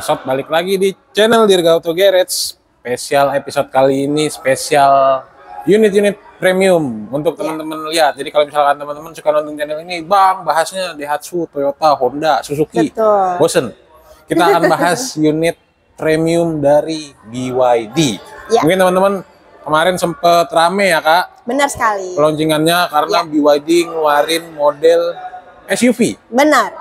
Sob, balik lagi di channel Dirgauto Garage. Spesial episode kali ini spesial unit-unit premium untuk teman-teman lihat. Jadi kalau misalkan teman-teman suka nonton channel ini, Bang, bahasnya Daihatsu, Toyota, Honda, Suzuki. Betul. Bosen. Kita akan bahas unit premium dari BYD. Ya. Mungkin teman-teman kemarin sempet rame ya, Kak, Benar sekali. launcingannya karena Ya. BYD ngeluarin model SUV. Benar.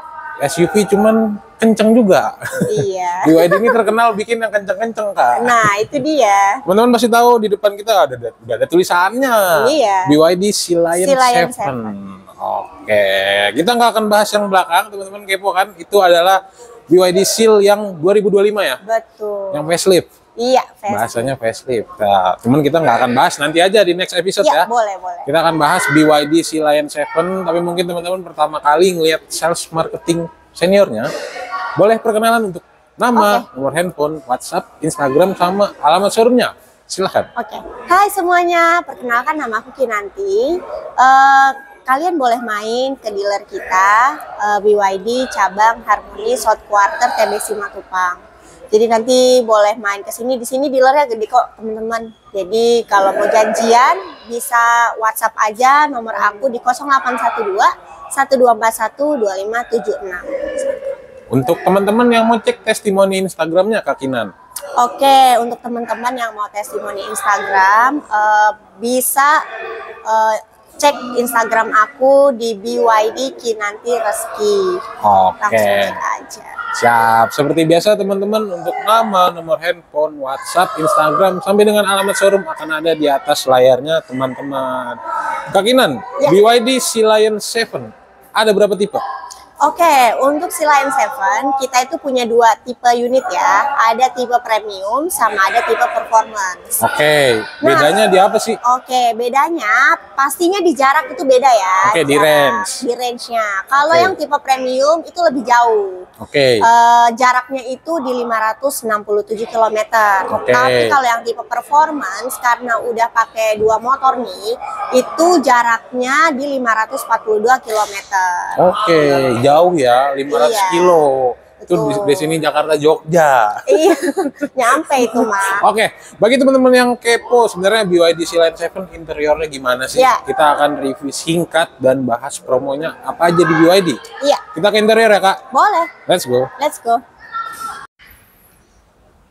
SUV cuman kenceng juga. Iya. BYD ini terkenal bikin yang kenceng-kenceng, Kak. Nah, itu dia. Teman-teman pasti tahu di depan kita udah ada tulisannya. Iya. BYD Sea Lion Sea Lion 7. Oke, kita nggak akan bahas yang belakang, teman-teman kepo kan? Itu adalah BYD Seal yang 2025 ya, Betul. yang facelift. Iya, Bahasanya facelift. Nah, cuman kita nggak akan bahas, nanti aja di next episode ya. boleh. Kita akan bahas BYD Sea Lion 7, tapi mungkin teman-teman pertama kali ngelihat sales marketing seniornya, boleh perkenalan untuk nama, nomor handphone, WhatsApp, Instagram, sama alamat showroomnya. Silahkan. Oke. Hai semuanya, perkenalkan nama aku Kinanti. Kalian boleh main ke dealer kita, BYD cabang Harmony South Quarter TBC Matupang. Jadi nanti boleh main ke sini. Di sini dealernya gede kok, teman-teman. Jadi kalau mau janjian bisa WhatsApp aja nomor aku di 0812 1241 2576. Untuk teman-teman yang mau cek testimoni Instagramnya, Kak Kinan. Oke, untuk teman-teman yang mau testimoni Instagram bisa cek Instagram aku di BYD Kinanti Reski. Langsung Oke. cek aja. Siap. Seperti biasa teman-teman, untuk nama, nomor handphone, WhatsApp, Instagram, sampai dengan alamat showroom akan ada di atas layarnya teman-teman. Kak Kinan, Ya. BYD Sea Lion 7 ada berapa tipe? Oke, untuk Sea Lion 7 kita itu punya dua tipe unit ya. Ada tipe premium sama ada tipe performance. Oke, bedanya di apa sih? Oke, bedanya pastinya di jarak itu beda ya. Oke, di Jarak, range. Di range-nya. Kalau Oke. yang tipe premium itu lebih jauh. Oke. Jaraknya itu di 567 km. Oke. Tapi kalau yang tipe performance karena udah pakai dua motor nih, itu jaraknya di 542 km. Oke, jauh ya, 500 Iya, kilo. Itu betul. di sini Jakarta Jogja. Iya, nyampe itu mah. Oke, bagi teman-teman yang kepo, sebenarnya BYD Sea Lion 7 interiornya gimana sih? Iya. Kita akan review singkat dan bahas promonya apa aja di BYD. Iya, Kita ke interior ya, Kak? boleh. Let's go. Let's go.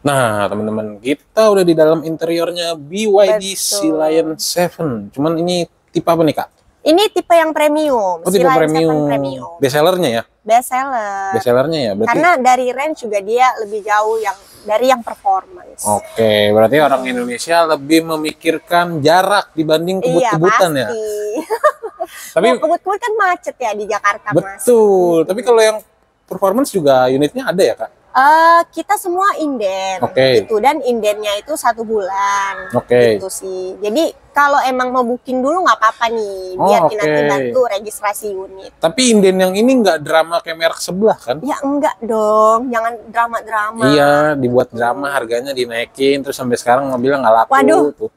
Nah, teman-teman, kita udah di dalam interiornya BYD Betul. Sea Lion 7. Cuman ini tipe apa nih, Kak? Ini tipe yang premium. Oh, tipe Sea Lion 7 premium. premium. Bestsellernya ya? Best seller. Bestsellernya ya, berarti. Karena dari range juga dia lebih jauh dari yang performance. Oke, berarti orang Indonesia lebih memikirkan jarak dibanding kebut-kebutan iya, ya. pasti. Tapi Mau kebut-kebut kan macet ya di Jakarta, Mas. betul. Tapi kalau yang performance juga unitnya ada ya, Kak? Kita semua inden, Oke. gitu, dan indennya itu 1 bulan, Oke. gitu sih. Jadi kalau emang mau booking dulu nggak apa-apa nih, Oh, biar oke. nanti bantu registrasi unit. Tapi inden yang ini nggak drama kayak merek sebelah kan? Ya enggak dong, jangan drama-drama. Iya, dibuat drama, harganya dinaikin, terus sampai sekarang mobilnya nggak laku. Waduh. Tuh.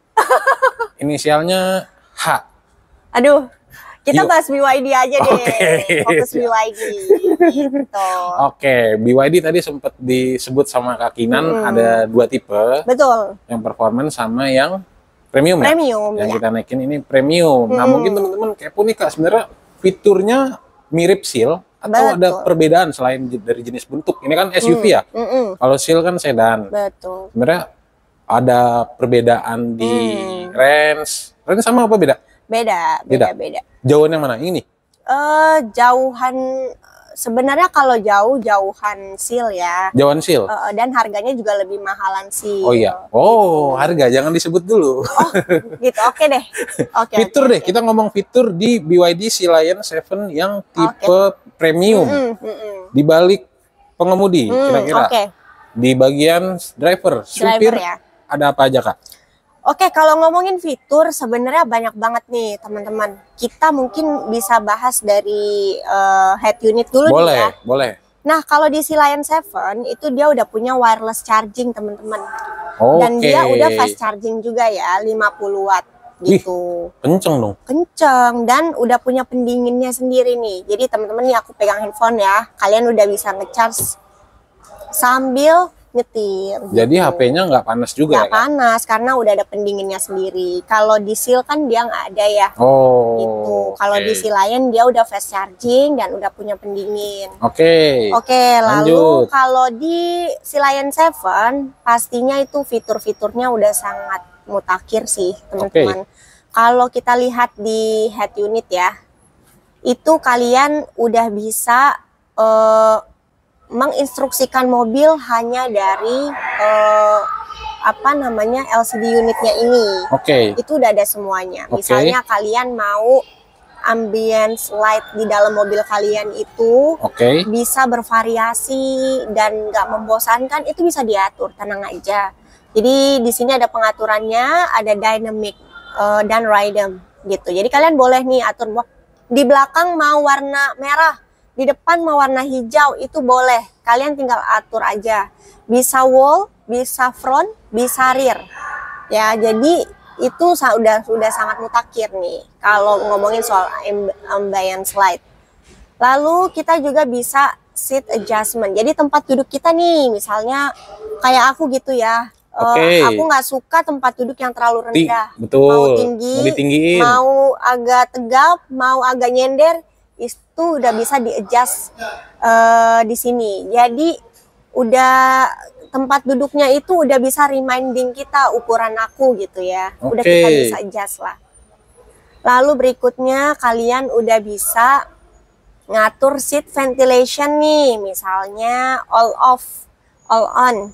Inisialnya H. Aduh, kita Yuk. bahas BYD aja deh, Oke. fokus BYD, gitu. Oke, BYD tadi sempat disebut sama Kak Kinan ada 2 tipe, Betul, yang performance sama yang premium ya? premium Yang ya. kita naikin ini premium. Nah, mungkin teman-teman kepo nih, Kak, sebenarnya fiturnya mirip Seal atau Betul. ada perbedaan selain dari jenis bentuk? Ini kan SUV ya? Kalau Seal kan sedan. Betul. Sebenarnya ada perbedaan di range. Range sama apa beda? Beda. Jauhan yang mana? Ini? Jauhan sebenarnya kalau jauhan Seal ya. Jauhan Seal? Dan harganya juga lebih mahalan Seal. Oh iya. Oh, harga jangan disebut dulu. Gitu. Oke deh. Oke. Fitur deh, kita ngomong fitur di BYD Sea Lion 7 yang tipe premium. Di balik pengemudi kira-kira. Oke. Di bagian driver, supir, ya. ada apa aja, Kak? Oke, kalau ngomongin fitur sebenarnya banyak banget nih teman-teman. Kita mungkin bisa bahas dari head unit dulu nih ya. Boleh. Nah, kalau di Sea Lion 7 itu dia udah punya wireless charging teman-teman. Oke. Dan dia udah fast charging juga ya, 50 watt gitu. Kenceng dong. Kenceng, dan udah punya pendinginnya sendiri nih. Jadi teman-teman nih, aku pegang handphone ya, kalian udah bisa ngecharge sambil nyetir. Jadi gitu. HP-nya nggak panas juga Nggak ya, Kak? panas karena udah ada pendinginnya sendiri. Kalau di seal kan dia nggak ada ya. Oh, Gitu. Kalau oke. di Sea Lion dia udah fast charging dan udah punya pendingin. Oke. Oke, lalu lanjut. kalau di Sea Lion 7 pastinya itu fitur-fiturnya udah sangat mutakhir sih, teman-teman. Kalau kita lihat di head unit ya, itu kalian udah bisa menginstruksikan mobil hanya dari LCD unitnya ini. Oke. Itu udah ada semuanya. Oke. Misalnya kalian mau ambience light di dalam mobil kalian itu Oke. bisa bervariasi dan nggak membosankan, itu bisa diatur, tenang aja. Jadi di sini ada pengaturannya, ada dynamic dan rhythm gitu. Jadi kalian boleh nih atur di belakang mau warna merah, di depan mau warna hijau, itu boleh. Kalian tinggal atur aja. Bisa wall, bisa front, bisa rear. Ya, jadi itu sudah sangat mutakhir nih kalau ngomongin soal ambience light. Lalu kita juga bisa seat adjustment. Jadi tempat duduk kita nih, misalnya kayak aku gitu ya. Oke. Aku nggak suka tempat duduk yang terlalu rendah. Betul. Mau tinggi, Mau ditinggiin. mau agak tegap, mau agak nyender, itu udah bisa di-adjust di sini. Jadi udah tempat duduknya itu udah bisa reminding kita ukuran aku gitu ya. Udah kita bisa adjust lah. Lalu berikutnya kalian udah bisa ngatur seat ventilation nih, misalnya all off, all on.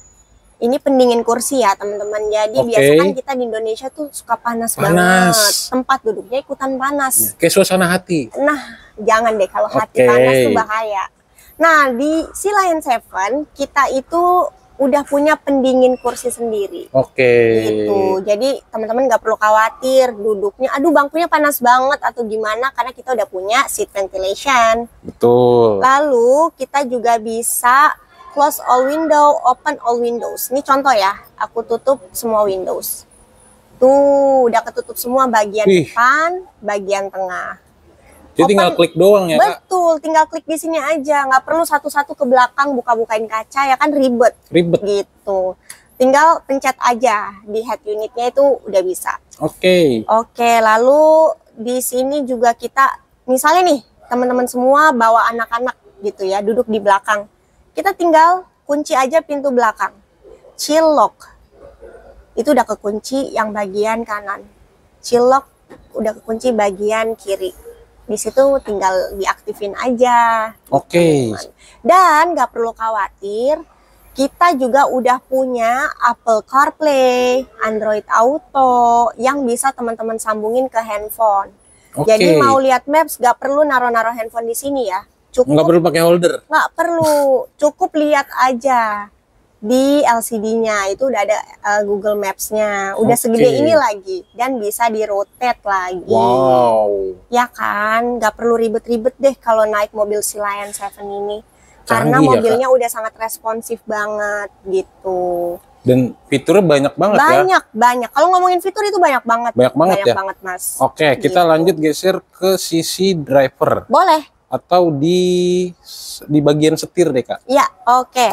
Ini pendingin kursi ya teman-teman. Jadi biasa kan kita di Indonesia tuh suka panas banget. Tempat duduknya ikutan panas. Kayak suasana hati. Nah, jangan deh kalau hati panas tuh bahaya. Nah, di Sea Lion 7 kita itu udah punya pendingin kursi sendiri. Gitu. Jadi teman-teman nggak perlu khawatir duduknya, aduh bangkunya panas banget atau gimana, karena kita udah punya seat ventilation. Betul. Lalu kita juga bisa close all window, open all windows. Ini contoh ya, aku tutup semua windows. Tuh, udah ketutup semua bagian depan, bagian tengah. Jadi tinggal klik doang ya, Kak? Betul, tinggal klik di sini aja. Nggak perlu satu-satu ke belakang buka-bukain kaca, ya kan ribet. Ribet. Gitu. Tinggal pencet aja di head unitnya itu udah bisa. Oke, lalu di sini juga kita, misalnya nih, teman-teman semua bawa anak-anak gitu ya, duduk di belakang. Kita tinggal kunci aja pintu belakang. Chill lock. Itu udah kekunci yang bagian kanan. Chill lock udah kekunci bagian kiri. Di situ tinggal diaktifin aja. Dan nggak perlu khawatir, kita juga udah punya Apple CarPlay, Android Auto yang bisa teman-teman sambungin ke handphone. Jadi mau lihat maps nggak perlu naruh-naruh handphone di sini ya. Nggak perlu pakai holder? Nggak perlu, cukup lihat aja di LCD-nya. Itu udah ada Google Maps-nya, udah segede ini lagi, dan bisa di-rotate lagi. Wow. Ya kan, nggak perlu ribet-ribet deh kalau naik mobil Sea Lion 7 ini. Karena mobilnya udah sangat responsif banget gitu. Dan fiturnya banyak banget ya? Banyak. Kalau ngomongin fitur itu banyak banget. Banyak banget, Mas. Oke, kita lanjut geser ke sisi driver. Boleh. Atau di bagian setir deh, Kak. Iya, oke.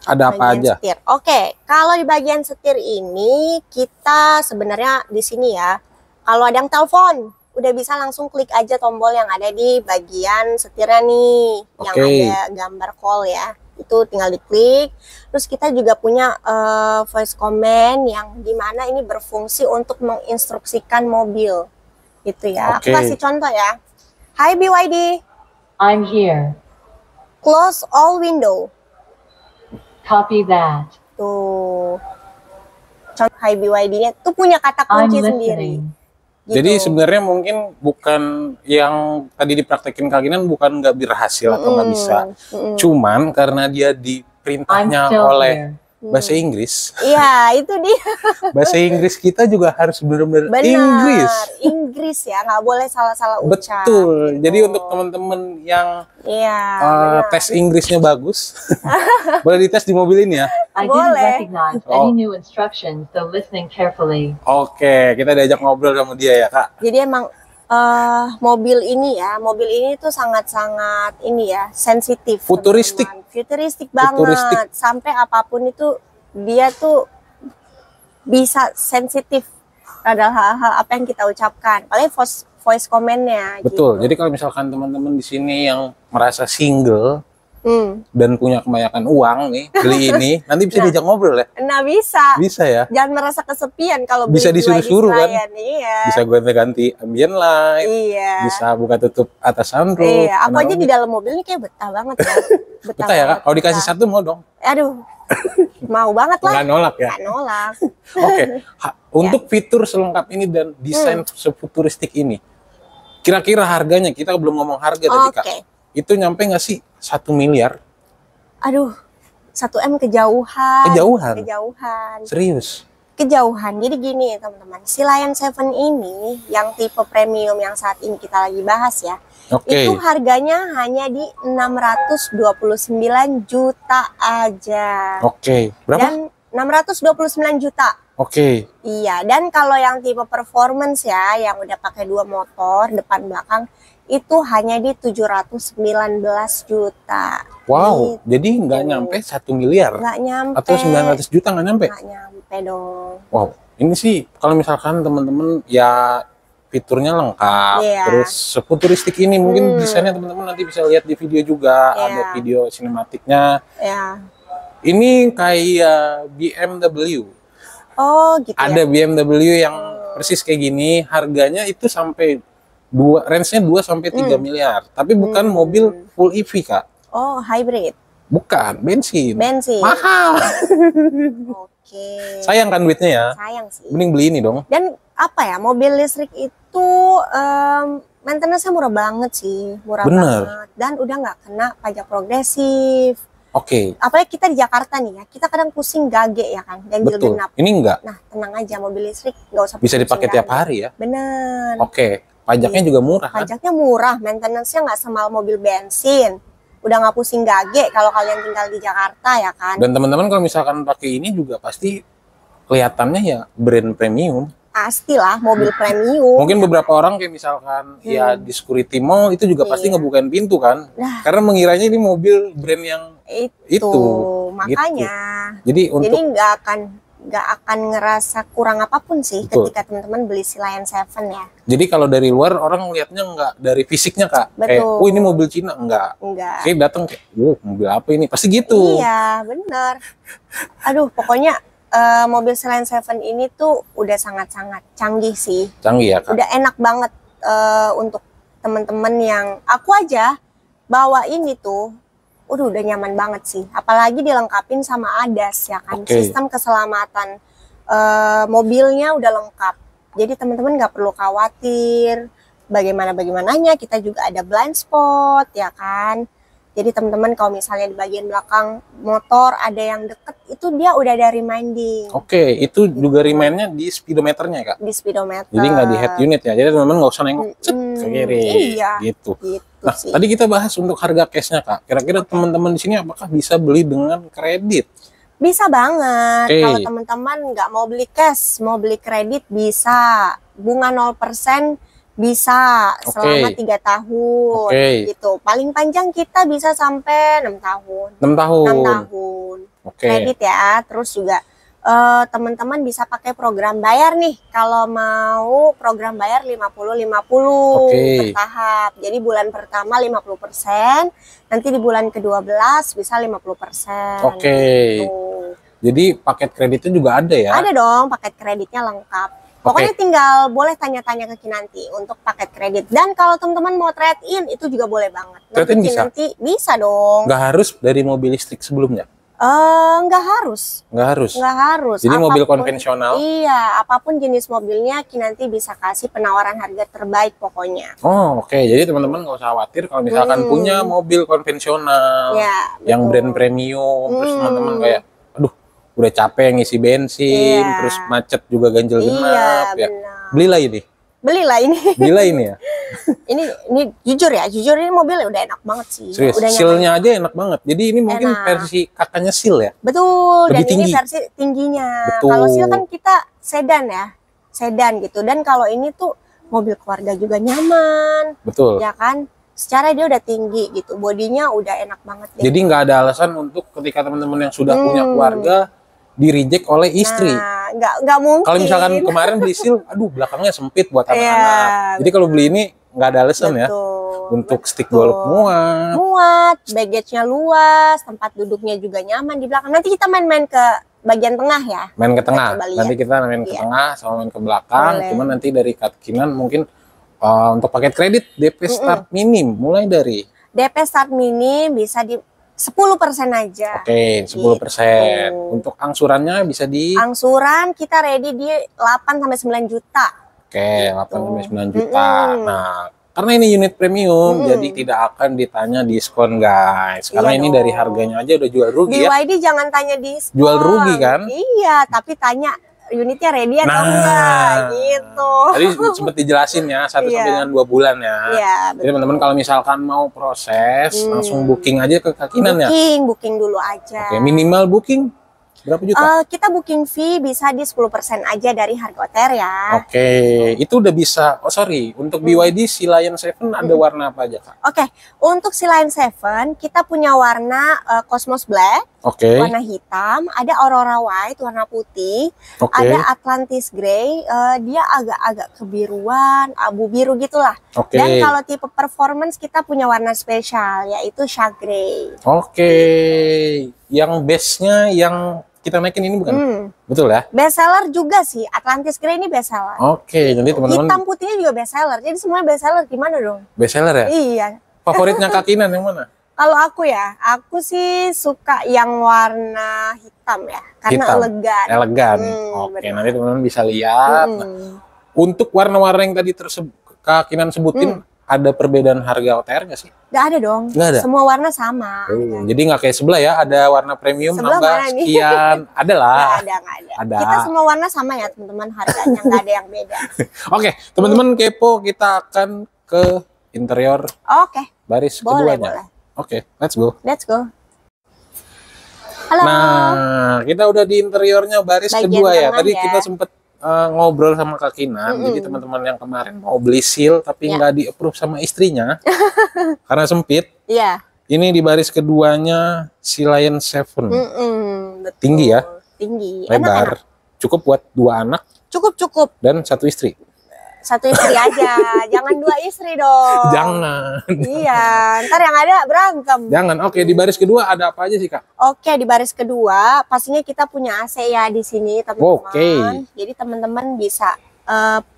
Ada apa aja? Setir. Oke, kalau di bagian setir ini kita sebenarnya di sini ya, kalau ada yang telepon, udah bisa langsung klik aja tombol yang ada di bagian setirnya nih, yang ada gambar call ya. Itu tinggal diklik. Terus kita juga punya voice command yang dimana ini berfungsi untuk menginstruksikan mobil, gitu ya. Aku kasih contoh ya. Hi BYD. I'm here. Close all window. Copy that. Tuh. Contoh Hi BYD-nya tuh punya kata kunci sendiri. Gitu. Jadi sebenarnya mungkin bukan yang tadi dipraktekin Kak Ginan, bukan nggak berhasil atau nggak bisa. Cuman karena dia diperintahnya oleh bahasa Inggris. Iya, itu dia. Bahasa Inggris kita juga harus benar-benar Inggris ya, nggak boleh salah-salah ucap. Betul. Jadi untuk teman-teman yang tes Inggrisnya bagus, boleh dites di mobil ini ya. I didn't recognize any new instructions, so listening carefully. Oke, kita diajak ngobrol sama dia ya, Kak. Jadi emang Mobil ini tuh sangat-sangat ini ya, sensitif. Futuristik. teman-teman. Futuristik banget. Futuristik. Sampai apapun itu dia tuh bisa sensitif adalah hal-hal apa yang kita ucapkan. Paling voice comment-nya. Betul. Gitu. Jadi kalau misalkan teman-teman di sini yang merasa single Hmm. dan punya kebanyakan uang nih, beli ini, nanti bisa diajak ngobrol ya. Nah bisa. Bisa ya. Jangan merasa kesepian kalau beli Bisa disuruh-suruh kan? Iya. Bisa ganti ambient light, Iya. bisa buka tutup atas sunroof. Iya, aku aja kenapa di dalam mobil ini kayak betah banget ya. Betah ya, Kak? Kalau dikasih betah. satu mau dong. Aduh, mau banget lah. Nggak nolak ya. Nggak nolak. Oke, Ya. untuk fitur selengkap ini dan desain sefuturistik ini, kira-kira harganya, kita belum ngomong harga tadi Kak. Oke. Itu nyampe nggak sih 1 miliar? Aduh, 1M kejauhan. Kejauhan? Kejauhan. Serius? Kejauhan. Jadi gini teman-teman, si Lion 7 ini yang tipe premium yang saat ini kita lagi bahas ya, Oke. itu harganya hanya di 629 juta aja. Oke. Berapa? Dan 629 juta. Oke. Iya, dan kalau yang tipe performance ya, yang udah pakai 2 motor depan belakang, itu hanya di 719 juta. Wow, Gitu. jadi nggak nyampe 1 miliar? Nggak nyampe. Atau 900 juta nggak nyampe? Nggak nyampe dong. Wow, ini sih kalau misalkan teman-teman ya fiturnya lengkap, Iya. terus sefuturistik ini mungkin desainnya teman-teman nanti bisa lihat di video juga, Iya. ada video sinematiknya. Ya. Ini kayak BMW. Oh gitu Ada ya. BMW yang persis kayak gini, harganya itu sampai range-nya 2 sampai 3 miliar. Tapi bukan mobil full EV, Kak. Oh, hybrid. Bukan, bensin. Bensin. Mahal. Oke. Sayang kan duitnya ya. Sayang sih. Mending beli ini dong. Dan apa ya, mobil listrik itu maintenance-nya murah banget sih. Murah Bener. banget. Dan udah nggak kena pajak progresif. Oke, Apalagi kita di Jakarta nih ya, kita kadang pusing gage ya kan, ganjil betul. genap. Ini enggak. Nah, tenang aja, mobil listrik nggak usah Bisa pusing dipakai tiap gage. hari ya. Bener. Oke, pajaknya juga murah kan? Pajaknya murah, maintenance-nya nggak semahal mobil bensin. Udah nggak pusing gage kalau kalian tinggal di Jakarta ya kan. Dan teman-teman kalau misalkan pakai ini juga pasti kelihatannya ya brand premium. Pastilah mobil premium. Mungkin beberapa orang kayak misalkan ya di security mall itu juga pasti Iya. ngebukain pintu kan. Nah. Karena mengiranya ini mobil brand yang itu makanya. Jadi untuk Jadi nggak akan ngerasa kurang apapun sih Betul. ketika teman-teman beli si Lion 7 ya. jadi kalau dari luar orang ngelihatnya nggak dari fisiknya Kak. Kayak, Betul. oh ini mobil Cina enggak. Enggak. Kayak datang kayak, mobil apa ini? Pasti gitu. Iya, benar. Aduh, pokoknya mobil Lion 7 ini tuh udah sangat-sangat canggih sih. Canggih ya Kak. Udah enak banget untuk teman-teman yang aku aja bawa ini tuh udah nyaman banget sih. Apalagi dilengkapin sama ADAS ya kan. Oke. Sistem keselamatan mobilnya udah lengkap. Jadi teman-teman nggak perlu khawatir bagaimananya, kita juga ada blind spot ya kan. Jadi teman-teman kalau misalnya di bagian belakang motor ada yang deket, itu dia udah ada reminding Oke, itu juga remind-nya di speedometernya ya, Kak. di speedometer. Jadi nggak di head unit ya. Jadi teman-teman nggak usah nengok cet, ke kiri. Iya. Gitu. Gitu Nah, sih. tadi kita bahas untuk harga cash-nya, Kak. Kira-kira teman-teman di sini apakah bisa beli dengan kredit? Bisa banget. Oke. Kalau teman-teman nggak mau beli cash, mau beli kredit bisa. Bunga 0% bisa selama 3 tahun Oke. gitu. Paling panjang kita bisa sampai 6 tahun. 6 tahun. 6 tahun. Oke. Kredit ya. Terus juga teman-teman bisa pakai program bayar nih. Kalau mau program bayar 50-50 Oke. bertahap. Jadi bulan pertama 50%, nanti di bulan ke-12 bisa 50%. Oke. Tuh. Jadi paket kreditnya juga ada ya? Ada dong, paket kreditnya lengkap. Pokoknya tinggal boleh tanya-tanya ke Kinanti untuk paket kredit. Dan kalau teman-teman mau trade-in itu juga boleh banget. Nanti Trade-in bisa? Kinanti bisa dong. Nggak harus dari mobil listrik sebelumnya? Nggak harus. Nggak harus? Nggak harus. Jadi mobil Apapun- konvensional? Iya, apapun jenis mobilnya Kinanti bisa kasih penawaran harga terbaik pokoknya. Oh, oke. Jadi teman-teman nggak usah khawatir kalau misalkan punya mobil konvensional Ya, yang betul. brand premium, terus teman-teman kayak, aduh, udah capek ngisi bensin, Iya. terus macet juga ganjil genap, Iya, ya. benar. Belilah ini, Belilah ini. belilah ini ya. ini jujur ya, jujur ini mobilnya udah enak banget sih. Serius, Udah nyaman. seal-nya aja enak banget. Jadi ini mungkin Enak. versi kakaknya seal ya. Betul, Lebih dan tinggi. ini versi tingginya. Betul. Kalau Seal kan kita sedan ya, sedan gitu. Dan kalau ini tuh mobil keluarga juga nyaman, Betul. ya kan? Secara dia udah tinggi gitu, bodinya udah enak banget deh. Jadi nggak ada alasan untuk ketika teman-teman yang sudah punya Hmm. keluarga di reject oleh istri. Nah, nggak mungkin. Kalau misalkan kemarin beli seal, aduh belakangnya sempit buat Iya, anak-anak. Jadi kalau beli ini nggak ada alasan ya Betul, untuk stick betul. golf muat. Muat, baggage-nya luas, tempat duduknya juga nyaman di belakang. Nanti kita main-main ke bagian tengah ya. Main ke tengah. coba lihat. Nanti kita main ke Iya. tengah sama main ke belakang. Boleh. Cuman nanti dari Kinan mungkin untuk paket kredit DP start minim mulai dari DP start mini bisa di 10% aja. oke 10%. Gitu. Untuk angsurannya bisa di Angsuran kita ready di 8-9 juta. oke 8-9 juta. Mm-mm. Nah, karena ini unit premium jadi tidak akan ditanya diskon guys. Karena Iya ini dong. dari harganya aja udah jual rugi ya. BYD jangan tanya diskon. Jual rugi kan? Iya, tapi tanya unitnya ready atau Nah. enggak gitu. Tadi sempat dijelasin ya 1 Iya. sampai dengan 2 bulan ya. Iya, Jadi teman-teman kalau misalkan mau proses langsung booking aja ke Kinan ya. Booking dulu aja. Oke, minimal booking berapa juta? Kita booking fee bisa di 10% aja dari harga OTR ya. Oke, itu udah bisa. Oh sorry, untuk BYD si Lion 7 ada warna apa aja Kak? Oke, untuk si Lion 7 kita punya warna Cosmos Black, Oke, warna hitam, ada Aurora White, warna putih, oke, ada Atlantis Grey, dia agak-agak kebiruan, abu biru gitulah. oke, Dan kalau tipe performance kita punya warna spesial yaitu Shark Grey. oke. Yang base-nya yang kita naikin ini bukan? Betul ya? Best seller juga sih, Atlantis Grey ini best seller. Oke, jadi teman-teman Hitam putihnya juga best seller, jadi semuanya best seller gimana dong? best seller ya? Iya. Favoritnya Kak Kinan yang mana? Kalau aku ya, aku sih suka yang warna hitam ya, karena Hitam. elegan. Elegan. Oke, benar. nanti teman-teman bisa lihat. Nah, untuk warna-warna yang tadi Kak Kinan sebutin, ada perbedaan harga OTR nggak sih? Nggak ada dong, Nggak ada? semua warna sama. Jadi nggak kayak sebelah ya, ada warna premium Sebelah nambah mana nih? sekian. Ada lah. Nggak ada. Ada. Kita semua warna sama ya teman-teman, harganya nggak ada yang beda. Oke, teman-teman kepo, kita akan ke interior Oke, baris boleh, keduanya. boleh. Oke, let's go. Let's go. Halo. Nah, kita udah di interiornya baris Bagian kedua ya. tengah Tadi ya. kita sempet ngobrol sama Kak Kinan. Jadi teman-teman yang kemarin mau beli seal tapi Ya. nggak di-approve sama istrinya karena sempit. Iya. Ini di baris keduanya si Lion 7. Betul. Tinggi ya? Tinggi. Lebar. Enak-enak. Cukup buat 2 anak Cukup. dan 1 istri. Satu istri aja, jangan 2 istri dong. Jangan. Iya, ntar yang ada berantem. Jangan. Oke, di baris kedua ada apa aja sih, Kak? Oke, di baris kedua pastinya kita punya AC ya di sini, teman-teman. Oke. Jadi teman-teman bisa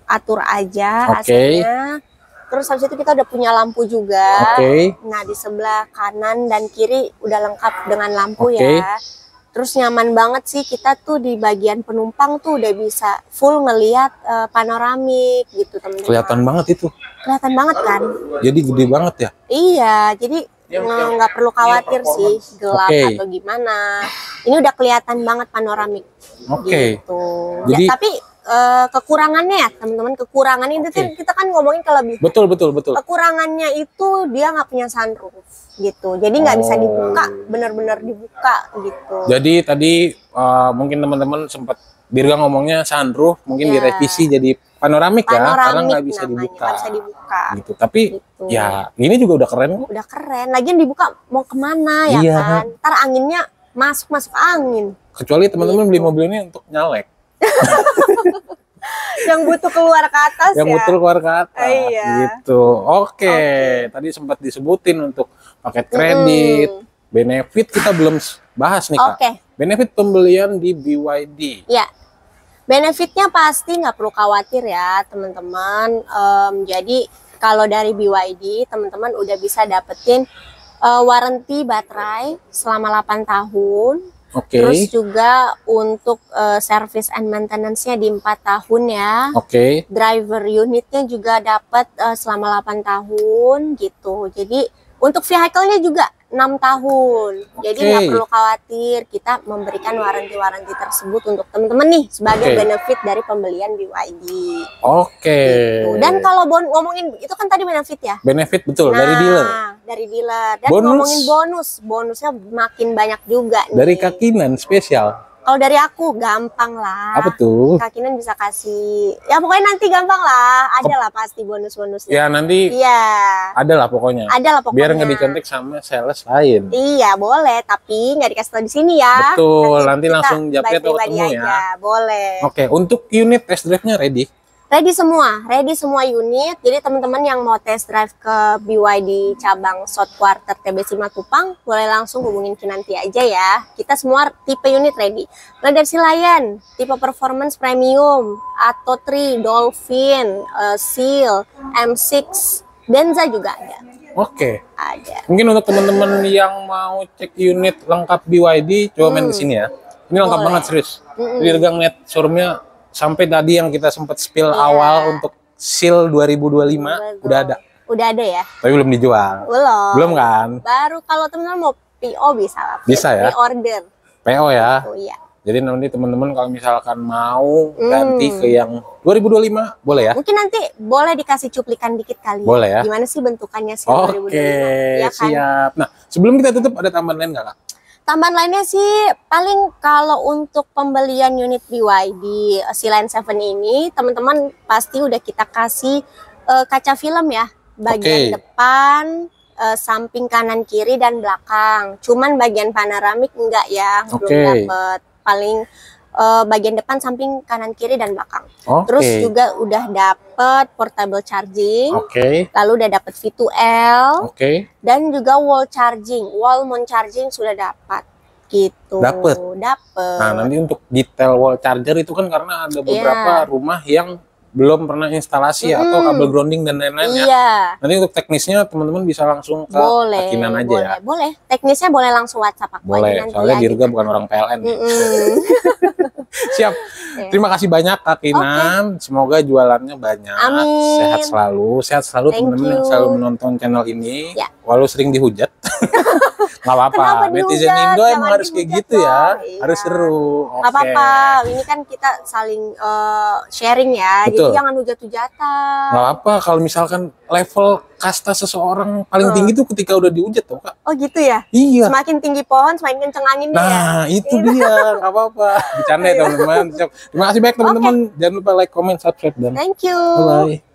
atur aja Oke. AC-nya. Terus habis itu kita udah punya lampu juga. Oke. Nah, di sebelah kanan dan kiri udah lengkap dengan lampu Oke. ya. Terus nyaman banget sih, kita tuh di bagian penumpang tuh udah bisa full ngelihat panoramik gitu teman-teman. Kelihatan banget itu. Kelihatan banget kan? Jadi gede banget ya. Iya, jadi nggak perlu khawatir sih gelap Oke. atau gimana. Ini udah kelihatan banget panoramik. Oke. Gitu. Jadi- Ya, tapi kekurangannya ya teman-teman, kekurangannya itu Oke. kita kan ngomongin kelebihan. Betul. Kekurangannya itu dia nggak punya sunroof gitu. Jadi nggak bisa Oh. dibuka, benar-benar dibuka gitu. Jadi tadi mungkin teman-teman sempat Dirga ngomongnya sunroof, mungkin Iya. direvisi jadi panoramik ya, karena Panoramik nggak bisa namanya, dibuka. nggak bisa dibuka. Gitu. Tapi Gitu. ya ini juga udah keren kok. Udah keren. Lagian dibuka mau kemana ya Iya. kan? Ntar anginnya masuk angin. Kecuali teman-teman beli Gitu. mobil ini untuk nyalek, Yang butuh keluar ke atas yang ya. betul keluar ke atas. Iya. Gitu. Oke. Tadi sempat disebutin untuk paket kredit, benefit kita belum bahas nih Kak. Oke. Benefit pembelian di BYD. Ya, benefitnya pasti nggak perlu khawatir ya teman-teman. Jadi kalau dari BYD teman-teman udah bisa dapetin warranty baterai selama 8 tahun. Oke. Terus juga untuk service and maintenance-nya di 4 tahun ya. Oke. Driver unitnya juga dapat selama 8 tahun gitu. Jadi untuk vehicle-nya juga 6 tahun. Jadi Oke. nggak perlu khawatir, kita memberikan waranti-waranti tersebut untuk teman-teman nih sebagai Oke. benefit dari pembelian BYD. Oke. Tuh. Dan kalau ngomongin itu kan tadi benefit ya. Benefit betul dari dealer. Dari dealer. Dan Bonus. ngomongin bonusnya makin banyak juga nih. Dari Kak Kinan spesial. Kalau dari aku gampang lah. Apa tuh? Kak Kinan bisa kasih, ya pokoknya nanti gampang lah. Ada lah pasti bonus-bonusnya. Ya nanti Iya. ada lah pokoknya. Ada lah pokoknya. Biar nggak dicontek sama sales lain. Iya boleh, tapi nggak dikasih tahu di sini ya. Betul, nanti kita langsung japri by atau pribadi ketemu aja. ya. Boleh. Oke, untuk unit test drive-nya ready? Ready semua unit. Jadi teman-teman yang mau test drive ke BYD cabang South Quarter TBC Matupang, boleh langsung hubungin Kinanti aja ya. Kita semua tipe unit ready. Mulai dari Lion, tipe performance premium, Atto 3, Dolphin, Seal, M6, Denza juga ada. Oke. Ada. Mungkin untuk teman-teman yang mau cek unit lengkap BYD, coba main ke sini ya. Ini lengkap Boleh. banget serius. Jadi Regang net showroomnya sampai tadi yang kita sempat spill Iya. awal untuk Seal 2025 udah ada. Udah ada ya? Tapi belum dijual. Belum kan? Baru kalau teman-teman mau PO bisa lah. Bisa ya? Pre-order. PO ya. Oh iya. Jadi nanti teman-teman kalau misalkan mau ganti ke yang 2025 boleh ya? Mungkin nanti boleh dikasih cuplikan dikit kali. Boleh ya? Gimana sih bentukannya sih Oke, 2025? Ya kan? siap. Nah, sebelum kita tutup ada tambahan lain nggak, Kak? Tambahan lainnya sih paling kalau untuk pembelian unit BYD Sea-Line 7 ini teman-teman pasti udah kita kasih kaca film ya, bagian Oke. depan, samping kanan kiri dan belakang. Cuman bagian panoramik enggak ya, belum Oke. dapet. Paling bagian depan, samping kanan kiri dan belakang. Oke. Terus juga udah dapet portable charging. Oke. Lalu udah dapet V2L. Oke. Dan juga wall charging, wall mount charging sudah dapat gitu. Dapet? Dapet. Nah, nanti untuk detail wall charger itu kan karena ada beberapa Iya. rumah yang belum pernah instalasi atau kabel grounding dan lain-lain ya. Iya, Nanti untuk teknisnya teman-teman bisa langsung ke boleh. Akinan aja boleh, ya. Boleh. Teknisnya boleh langsung WhatsApp aku aja Boleh, nanti soalnya ya, Dirga gitu. bukan orang PLN. Mm-mm. Siap. Terima kasih banyak Kak Kinan. Semoga jualannya banyak. Amin. Sehat selalu Thank teman-teman yang you. selalu menonton channel ini. Ya. Walau sering dihujat. Nggak apa-apa. Kenapa Netizen dihujat? Indo emang Jangan harus kayak dihujat gitu ya. dong. Iya. Harus seru. Gak apa-apa, ini kan kita saling sharing ya, Betul. jadi jangan hujat-hujatan. Nggak apa kalau misalkan level kasta seseorang paling tinggi tuh ketika udah dihujat tuh Kak. Oh gitu ya? Iya. Semakin tinggi pohon, semakin kenceng anginnya ya? Nah, itu dia. Nggak apa-apa. Bercanda ya teman-teman. Siap. Terima kasih banyak teman-teman. Jangan lupa like, comment, subscribe, dan Thank you. bye-bye.